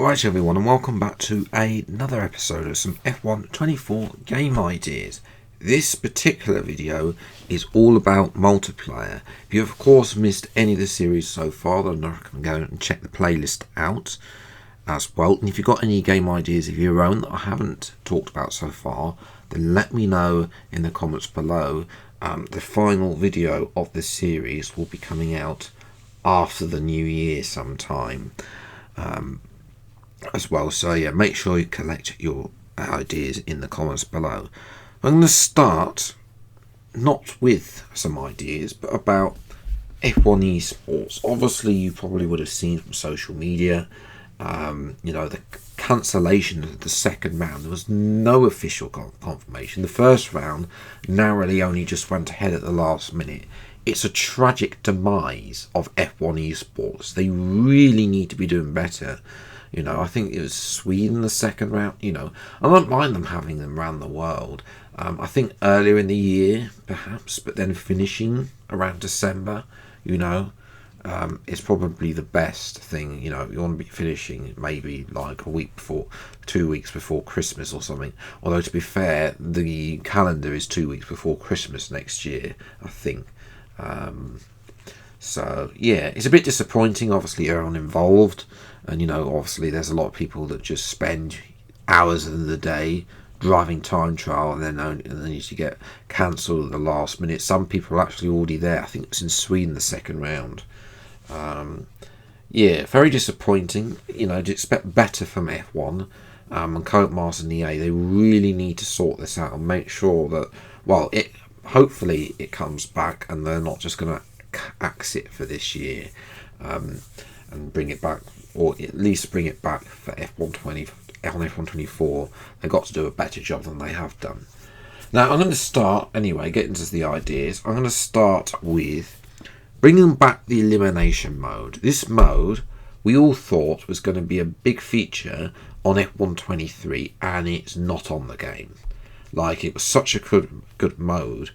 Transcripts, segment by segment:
Alright everyone, and welcome back to another episode of some F1 24 game ideas. This particular video is all about multiplayer. If you have of course missed any of the series so far, then I recommend going and check the playlist out as well. And if you've got any game ideas of your own that I haven't talked about so far, then let me know in the comments below. The final video of the series will be coming out after the new year sometime. As well, so yeah, make sure you collect your ideas in the comments below. I'm going to start not with some ideas but about F1 esports. Obviously you probably would have seen from social media the cancellation of the second round. There was no official confirmation. The first round narrowly only just went ahead at the last minute. It's a tragic demise of F1 esports. They really need to be doing better. I think it was Sweden the second round. I don't mind them having them around the world. I think earlier in the year, perhaps, but then finishing around December, is probably the best thing. You want to be finishing maybe like a week before, 2 weeks before Christmas or something. Although, to be fair, the calendar is 2 weeks before Christmas next year, I think. So, yeah, it's a bit disappointing. Obviously, everyone involved. And, obviously there's a lot of people that just spend hours of the day driving time trial and then need to get cancelled at the last minute. Some people are actually already there. I think it's in Sweden, the second round. Yeah, very disappointing. I'd expect better from F1 and Codemasters and EA. They really need to sort this out and make sure that, hopefully it comes back and they're not just going to axe it for this year and bring it back, or at least bring it back for F1 24. They've got to do a better job than they have done. Now I'm going to start anyway, get into the ideas. I'm going to start with bringing back the elimination mode. This mode we all thought was going to be a big feature on F1 23, and it's not on the game. Like, it was such a good mode.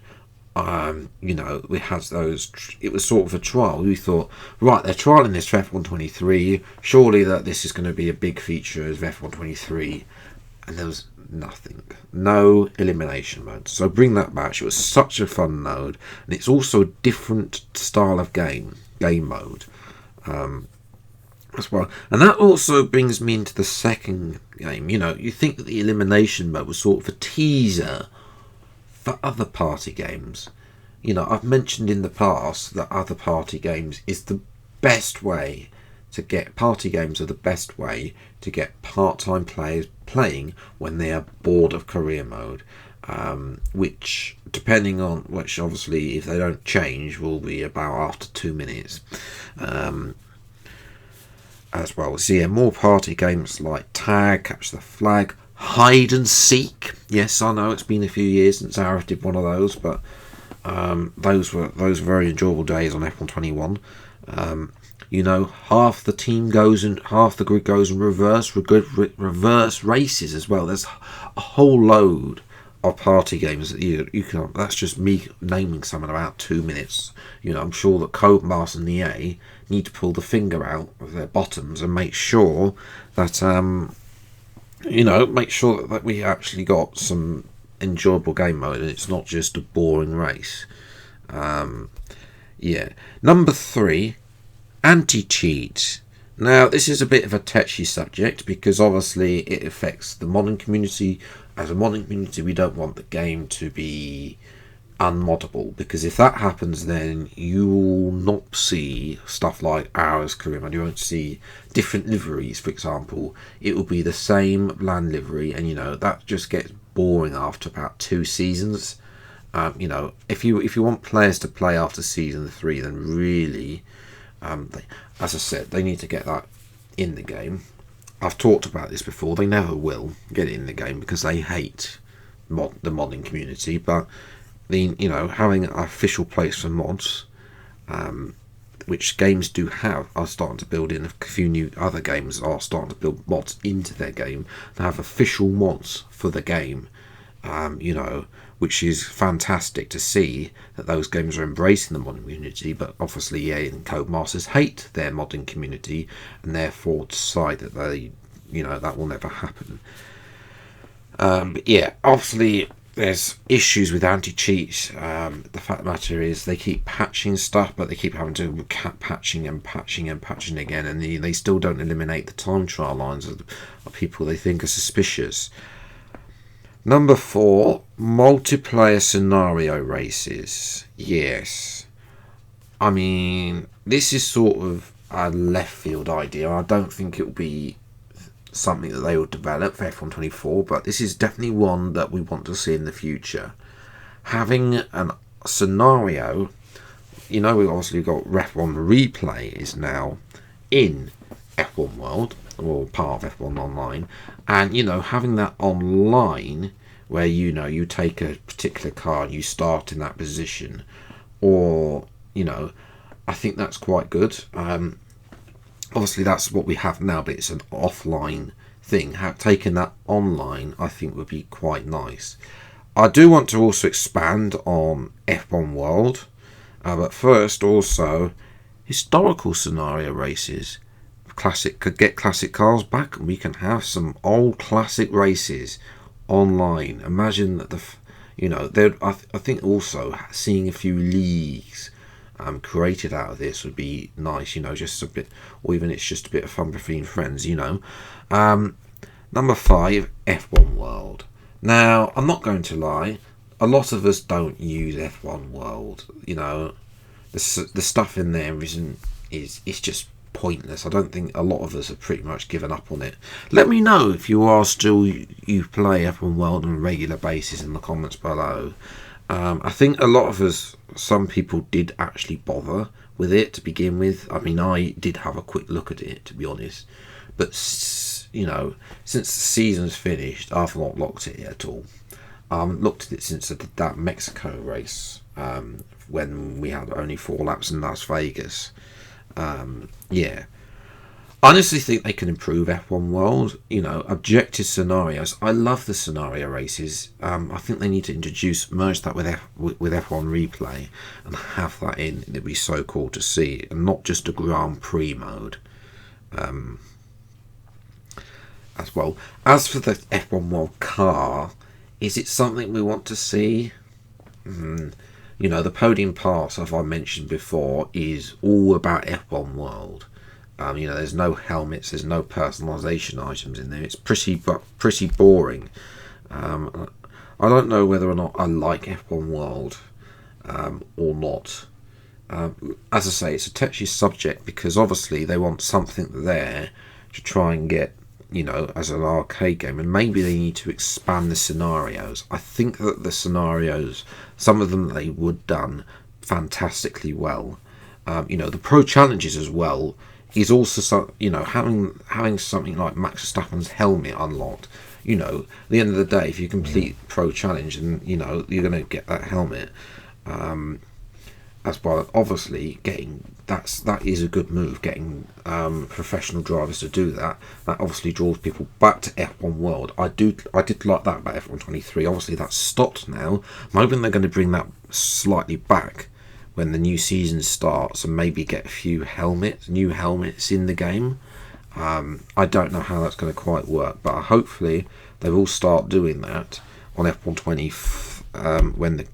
We had those. It was sort of a trial. We thought, right, they're trialing this for F1 23. Surely that this is going to be a big feature of F1 23, and there was nothing. No elimination mode. So bring that back. It was such a fun mode, and it's also a different style of game mode. As well, and that also brings me into the second game. You think that the elimination mode was sort of a teaser for other party games. I've mentioned in the past that other party games is the best way to get party games are the best way to get part-time players playing when they are bored of career mode, which obviously if they don't change will be about after 2 minutes. As well, so yeah, more party games like tag, capture the flag, hide and seek. Yes, I know it's been a few years since I did one of those, but those were very enjoyable days on F1 21. Half the team goes and half the grid goes in reverse races as well. There's a whole load of party games that you can. That's just me naming some in about 2 minutes. I'm sure that Codemasters and EA need to pull the finger out of their bottoms and make sure that that we actually got some enjoyable game mode and it's not just a boring race. Number 3, anti-cheat. Now this is a bit of a touchy subject because obviously it affects the modding community. As a modding community, we don't want the game to be unmoddable, because if that happens, then you will not see stuff like ours career mode. You won't see different liveries, for example. It will be the same land livery, and that just gets boring after about 2 seasons. If you want players to play after season 3, then really, as I said, they need to get that in the game. I've talked about this before. They never will get it in the game because they hate the modding community, but having an official place for mods, which games do have, are starting to build in. A few new other games are starting to build mods into their game. They have official mods for the game, which is fantastic to see that those games are embracing the modding community. But obviously EA and Codemasters hate their modding community and therefore decide that they that will never happen. But yeah, obviously there's issues with anti-cheats. The fact of the matter is they keep patching stuff, but they keep having to patching and patching and patching again, and they still don't eliminate the time trial lines of people they think are suspicious. Number 4, multiplayer scenario races. Yes. I mean, this is sort of a left field idea. I don't think it will be something that they will develop for F124, but this is definitely one that we want to see in the future. Having a scenario, we've obviously got F1 Replay is now in F1 World, or part of F1 Online, and having that online where you take a particular car and you start in that position, or I think that's quite good. Obviously that's what we have now, but it's an offline thing. Taking that online I think would be quite nice. I do want to also expand on F1 World, but first also historical scenario races. Could get classic cars back, and we can have some old classic races online. Imagine that I think also seeing a few leagues created out of this would be nice, just a bit, or even it's just a bit of fun between friends, Number 5, F1 World. Now, I'm not going to lie, a lot of us don't use F1 World. The stuff in there it's just pointless. I don't think a lot of us have pretty much given up on it. Let me know if you play F1 World on a regular basis in the comments below. I think a lot of us, some people did actually bother with it to begin with. I mean, I did have a quick look at it, to be honest, but since the season's finished, I've not looked at it at all. Looked at it since I did that Mexico race, when we had only 4 laps in Las Vegas. Yeah, I honestly think they can improve F1 World. Objective scenarios. I love the scenario races. I think they need to merge that with F1 Replay and have that in. It'd be so cool to see, and not just a Grand Prix mode. As well. As for the F1 World car, is it something we want to see? The podium pass, as I mentioned before, is all about F1 World. There's no helmets, there's no personalisation items in there. It's pretty boring. I don't know whether or not I like F1 World or not. As I say, it's a touchy subject because obviously they want something there to try and get, as an arcade game, and maybe they need to expand the scenarios. I think that the scenarios, some of them they would done fantastically well. The pro challenges as well is also having something like Max Verstappen's helmet unlocked. At the end of the day, if you complete pro challenge, and you're going to get that helmet. As well, obviously that is a good move. Getting professional drivers to do that obviously draws people back to F1 World. I did like that about F123. Obviously that's stopped now. I'm hoping they're going to bring that slightly back when the new season starts, and maybe get a few new helmets in the game. I don't know how that's going to quite work, but hopefully they will start doing that on F120 when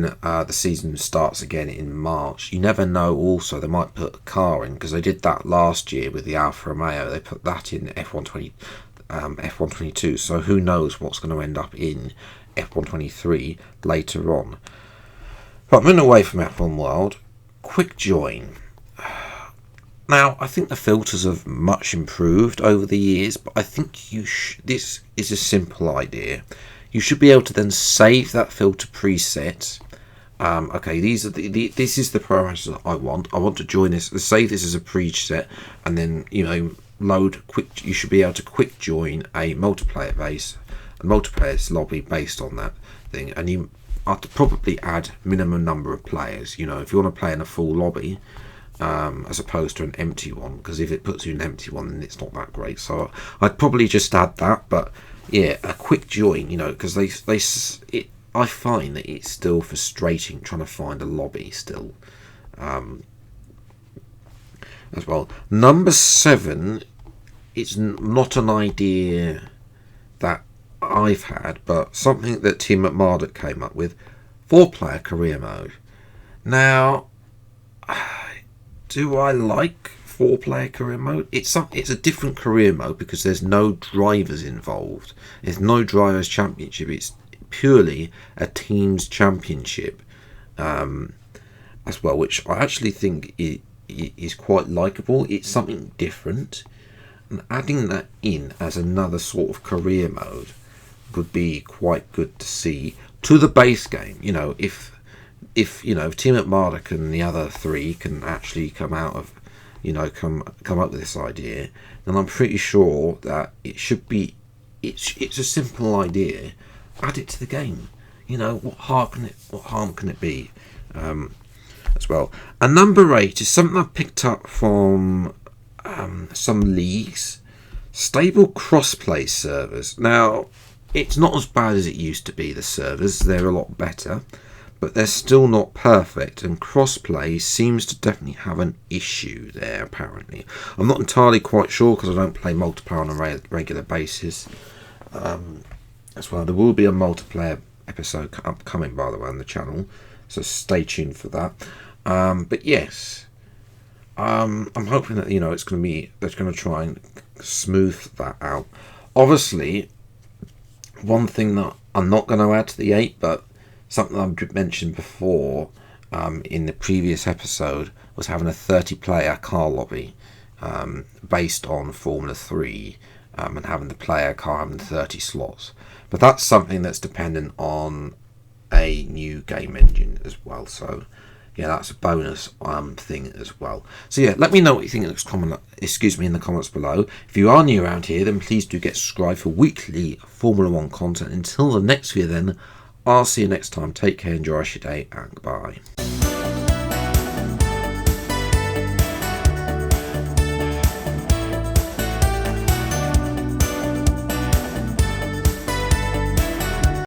the season starts again in March. You never know. Also, they might put a car in, because they did that last year with the Alfa Romeo. They put that in F122. So who knows what's going to end up in F123 later on. But moving away from F1 World, quick join. Now, I think the filters have much improved over the years, but I think this is a simple idea. You should be able to then save that filter preset. Okay, this is the parameters that I want. I want to join this. Save this as a preset, and then load quick. You should be able to quick join a multiplayer lobby based on that thing, and you have to probably add minimum number of players. If you want to play in a full lobby, as opposed to an empty one, because if it puts you in an empty one, then it's not that great. So I'd probably just add that, but. Yeah, a quick join, because I find that it's still frustrating trying to find a lobby still. as well. Number 7, it's not an idea that I've had, but something that Team Marduk came up with: 4-player career mode. Now, do I like 4-player career mode? It's a different career mode because there's no drivers involved. There's no drivers championship. It's purely a team's championship, as well, which I actually think is quite likeable. It's something different, and adding that in as another sort of career mode would be quite good to see to the base game. If Team at Marduk and the other 3 can actually come out of, come up with this idea, then I'm pretty sure that it should be. It's a simple idea. Add it to the game. What harm can it be? As well. And number 8 is something I picked up from some leagues: stable crossplay servers. Now, it's not as bad as it used to be. The servers, they're a lot better, but they're still not perfect, and crossplay seems to definitely have an issue there, apparently. I'm not entirely quite sure because I don't play multiplayer on a regular basis. As well, there will be a multiplayer episode upcoming, by the way, on the channel, so stay tuned for that. But yes, I'm hoping that it's going to try and smooth that out. Obviously, one thing that I'm not going to add to the 8, but something I've mentioned before in the previous episode, was having a 30-player car lobby based on Formula 3, and having the player car having 30 slots. But that's something that's dependent on a new game engine as well. So yeah, that's a bonus thing as well. So yeah, let me know what you think in the comments below. If you are new around here, then please do get subscribed for weekly Formula 1 content. Until the next video then, I'll see you next time. Take care, enjoy your day, and goodbye.